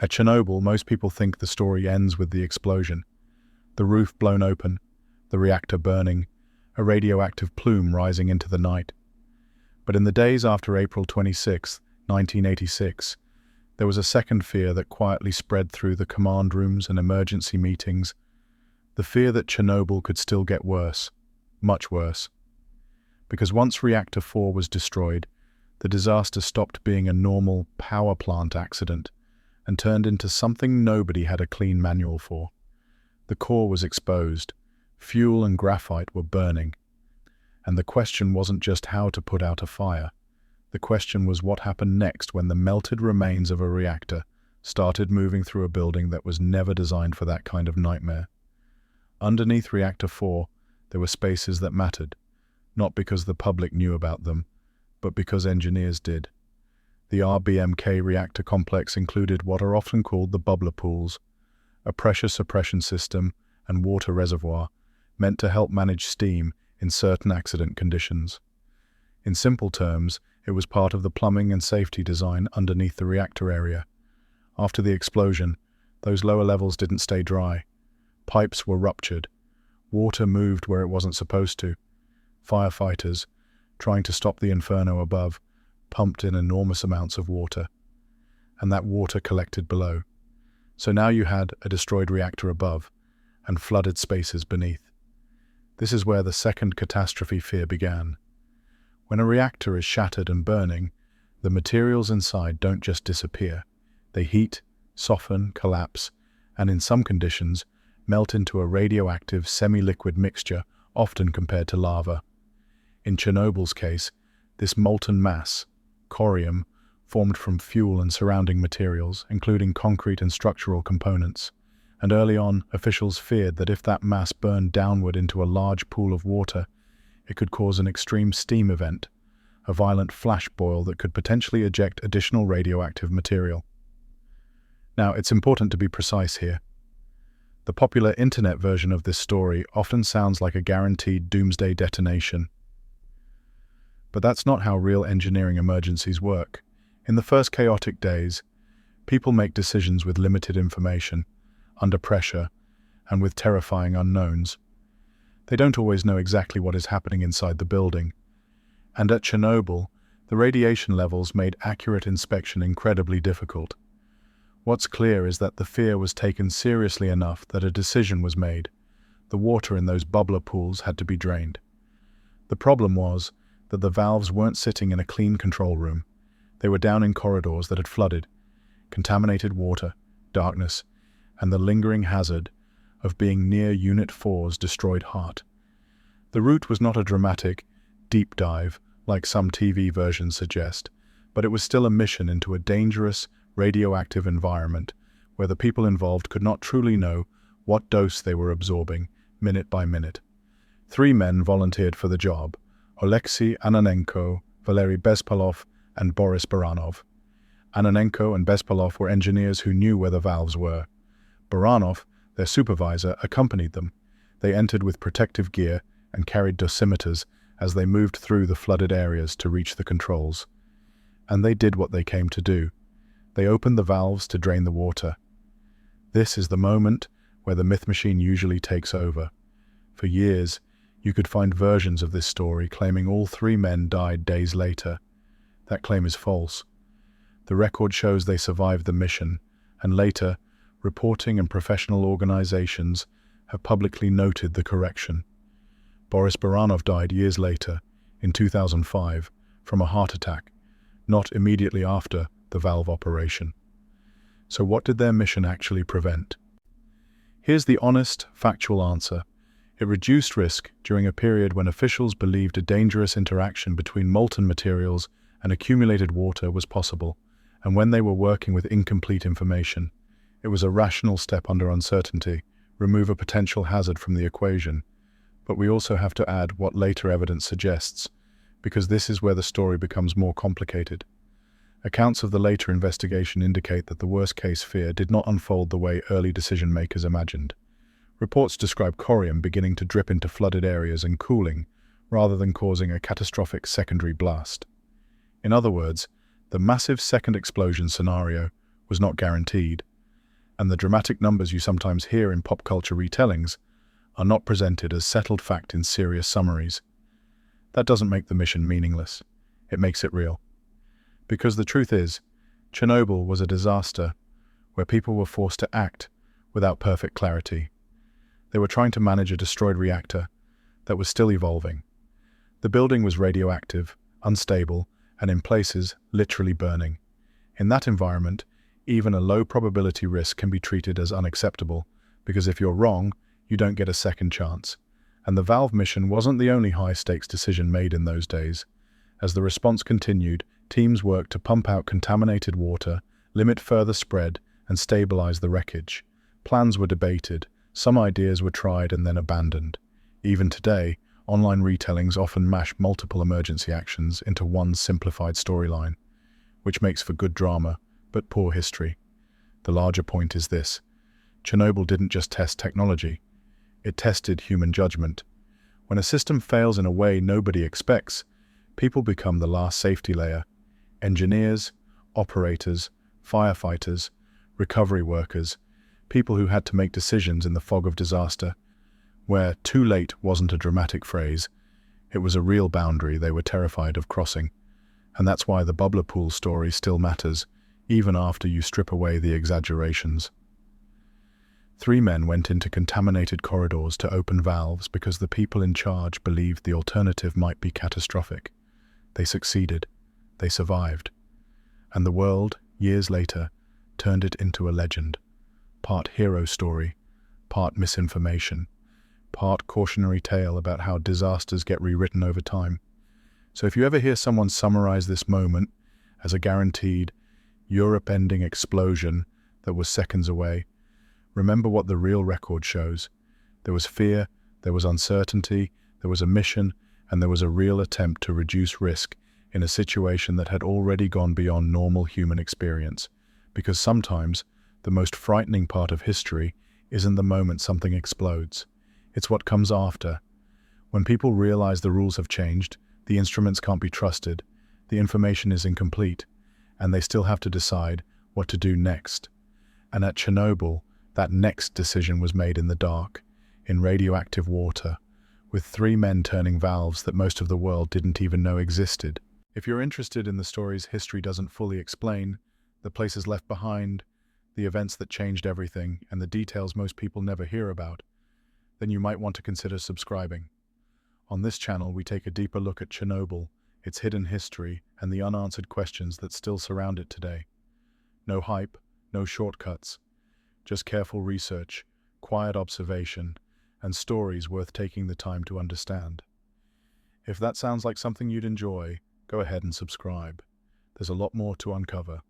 At Chernobyl, most people think the story ends with the explosion. The roof blown open, the reactor burning, a radioactive plume rising into the night. But in the days after April 26, 1986, there was a second fear that quietly spread through the command rooms and emergency meetings. The fear that Chernobyl could still get worse, much worse. Because once Reactor 4 was destroyed, the disaster stopped being a normal power plant accident and turned into something nobody had a clean manual for. The core was exposed, fuel and graphite were burning, and the question wasn't just how to put out a fire. The question was what happened next when the melted remains of a reactor started moving through a building that was never designed for that kind of nightmare. Underneath Reactor 4, there were spaces that mattered, not because the public knew about them, but because engineers did. The RBMK reactor complex included what are often called the bubbler pools, a pressure suppression system and water reservoir meant to help manage steam in certain accident conditions. In simple terms, it was part of the plumbing and safety design underneath the reactor area. After the explosion, those lower levels didn't stay dry. Pipes were ruptured. Water moved where it wasn't supposed to. Firefighters, trying to stop the inferno above, pumped in enormous amounts of water, and that water collected below. So now you had a destroyed reactor above and flooded spaces beneath. This is where the second catastrophe fear began. When a reactor is shattered and burning, the materials inside don't just disappear. They heat, soften, collapse, and in some conditions, melt into a radioactive semi-liquid mixture, often compared to lava. In Chernobyl's case, this molten mass, corium, formed from fuel and surrounding materials, including concrete and structural components. And early on, officials feared that if that mass burned downward into a large pool of water, it could cause an extreme steam event, a violent flash boil that could potentially eject additional radioactive material. Now, it's important to be precise here. The popular internet version of this story often sounds like a guaranteed doomsday detonation. But that's not how real engineering emergencies work. In the first chaotic days, people make decisions with limited information, under pressure, and with terrifying unknowns. They don't always know exactly what is happening inside the building. And at Chernobyl, the radiation levels made accurate inspection incredibly difficult. What's clear is that the fear was taken seriously enough that a decision was made. The water in those bubbler pools had to be drained. The problem was that the valves weren't sitting in a clean control room. They were down in corridors that had flooded, contaminated water, darkness, and the lingering hazard of being near Unit 4's destroyed heart. The route was not a dramatic, deep dive like some TV versions suggest, but it was still a mission into a dangerous, radioactive environment where the people involved could not truly know what dose they were absorbing, minute by minute. 3 men volunteered for the job: Oleksiy Ananenko, Valery Bespalov, and Boris Baranov. Ananenko and Bespalov were engineers who knew where the valves were. Baranov, their supervisor, accompanied them. They entered with protective gear and carried dosimeters as they moved through the flooded areas to reach the controls. And they did what they came to do. They opened the valves to drain the water. This is the moment where the myth machine usually takes over. For years, you could find versions of this story claiming all 3 men died days later. That claim is false. The record shows they survived the mission, and later, reporting and professional organizations have publicly noted the correction. Boris Baranov died years later, in 2005, from a heart attack, not immediately after the valve operation. So what did their mission actually prevent? Here's the honest, factual answer. It reduced risk during a period when officials believed a dangerous interaction between molten materials and accumulated water was possible, and when they were working with incomplete information. It was a rational step under uncertainty, remove a potential hazard from the equation. But we also have to add what later evidence suggests, because this is where the story becomes more complicated. Accounts of the later investigation indicate that the worst-case fear did not unfold the way early decision-makers imagined. Reports describe corium beginning to drip into flooded areas and cooling, rather than causing a catastrophic secondary blast. In other words, the massive second explosion scenario was not guaranteed. And the dramatic numbers you sometimes hear in pop culture retellings are not presented as settled fact in serious summaries. That doesn't make the mission meaningless. It makes it real. Because the truth is, Chernobyl was a disaster where people were forced to act without perfect clarity. They were trying to manage a destroyed reactor that was still evolving. The building was radioactive, unstable, and in places literally burning. In that environment, even a low probability risk can be treated as unacceptable, because if you're wrong, you don't get a second chance. And the valve mission wasn't the only high-stakes decision made in those days. As the response continued, teams worked to pump out contaminated water, limit further spread, and stabilize the wreckage. Plans were debated, some ideas were tried and then abandoned. Even today, online retellings often mash multiple emergency actions into one simplified storyline, which makes for good drama, but poor history. The larger point is this: Chernobyl didn't just test technology, it tested human judgment. When a system fails in a way nobody expects, people become the last safety layer. Engineers, operators, firefighters, recovery workers, people who had to make decisions in the fog of disaster, where too late wasn't a dramatic phrase, it was a real boundary they were terrified of crossing. And that's why the bubbler pool story still matters, even after you strip away the exaggerations. 3 men went into contaminated corridors to open valves because the people in charge believed the alternative might be catastrophic. They succeeded. They survived. And the world, years later, turned it into a legend. Part hero story, part misinformation, part cautionary tale about how disasters get rewritten over time. So if you ever hear someone summarize this moment as a guaranteed, Europe-ending explosion that was seconds away, remember what the real record shows. There was fear, there was uncertainty, there was a mission, and there was a real attempt to reduce risk in a situation that had already gone beyond normal human experience. Because sometimes, the most frightening part of history isn't the moment something explodes. It's what comes after. When people realize the rules have changed, the instruments can't be trusted, the information is incomplete, and they still have to decide what to do next. And at Chernobyl, that next decision was made in the dark, in radioactive water, with 3 men turning valves that most of the world didn't even know existed. If you're interested in the stories history doesn't fully explain, the places left behind, the events that changed everything, and the details most people never hear about, then you might want to consider subscribing. On this channel, we take a deeper look at Chernobyl, its hidden history, and the unanswered questions that still surround it today. No hype, no shortcuts, just careful research, quiet observation, and stories worth taking the time to understand. If that sounds like something you'd enjoy, go ahead and subscribe. There's a lot more to uncover.